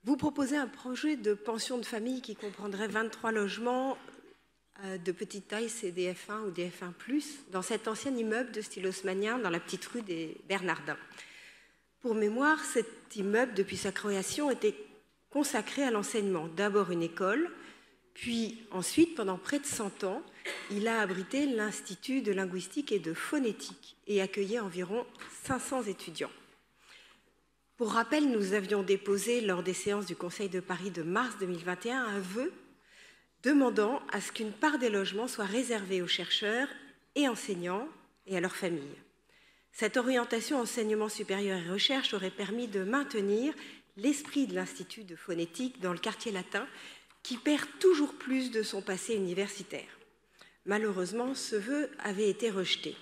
Vous proposez un projet de pension de famille qui comprendrait 23 logements de petite taille, CDF1 ou DF1+, dans cet ancien immeuble de style haussmannien dans la petite rue des Bernardins. Pour mémoire, cet immeuble, depuis sa création, était consacré à l'enseignement. D'abord une école, puis ensuite, pendant près de 100 ans, il a abrité l'Institut de linguistique et de phonétique et accueillait environ 500 étudiants. Pour rappel, nous avions déposé lors des séances du Conseil de Paris de mars 2021 un vœu demandant à ce qu'une part des logements soit réservée aux chercheurs et enseignants et à leurs familles. Cette orientation enseignement supérieur et recherche aurait permis de maintenir l'esprit de l'Institut de phonétique dans le quartier latin qui perd toujours plus de son passé universitaire. Malheureusement, ce vœu avait été rejeté.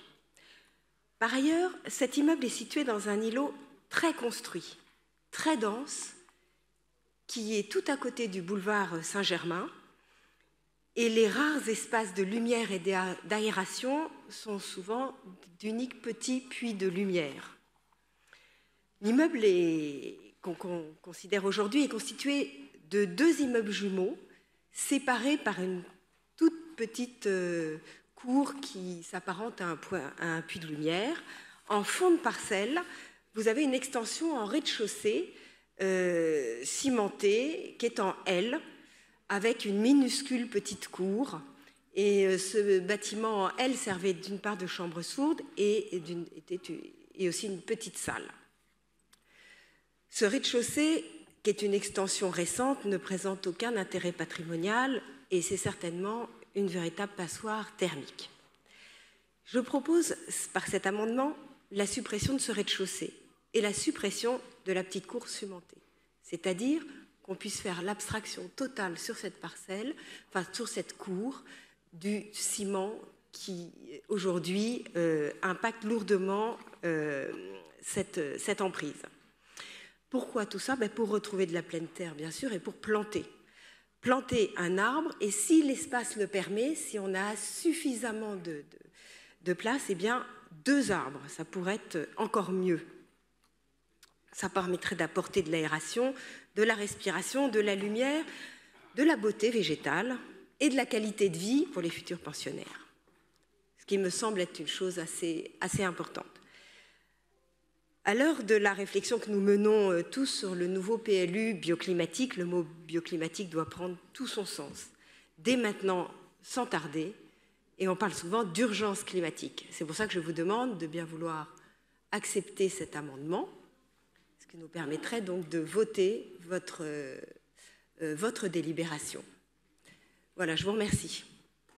Par ailleurs, cet immeuble est situé dans un îlot très construit, très dense, qui est tout à côté du boulevard Saint-Germain, et les rares espaces de lumière et d'aération sont souvent d'uniques petits puits de lumière. L'immeuble qu'on considère aujourd'hui est constitué de 2 immeubles jumeaux, séparés par une toute petite cour qui s'apparente à un puits de lumière. En fond de parcelle, vous avez une extension en rez-de-chaussée cimentée qui est en L, avec une minuscule petite cour. Et ce bâtiment en L servait d'une part de chambre sourde et aussi une petite salle. Ce rez-de-chaussée, qui est une extension récente, ne présente aucun intérêt patrimonial et c'est certainement une véritable passoire thermique. Je propose, par cet amendement, la suppression de ce rez-de-chaussée et la suppression de la petite cour cimentée, c'est-à-dire qu'on puisse faire l'abstraction totale sur cette parcelle, enfin sur cette cour, du ciment qui, aujourd'hui, impacte lourdement cette emprise. Pourquoi tout ça? Pour retrouver de la pleine terre, bien sûr, et pour planter. Planter un arbre, et si l'espace le permet, si on a suffisamment de place, eh bien, 2 arbres, ça pourrait être encore mieux. Ça permettrait d'apporter de l'aération, de la respiration, de la lumière, de la beauté végétale et de la qualité de vie pour les futurs pensionnaires. Ce qui me semble être une chose assez importante. À l'heure de la réflexion que nous menons tous sur le nouveau PLU bioclimatique, le mot bioclimatique doit prendre tout son sens. Dès maintenant, sans tarder, et on parle souvent d'urgence climatique. C'est pour ça que je vous demande de bien vouloir accepter cet amendement, ce qui nous permettrait donc de voter votre délibération. Voilà, je vous remercie.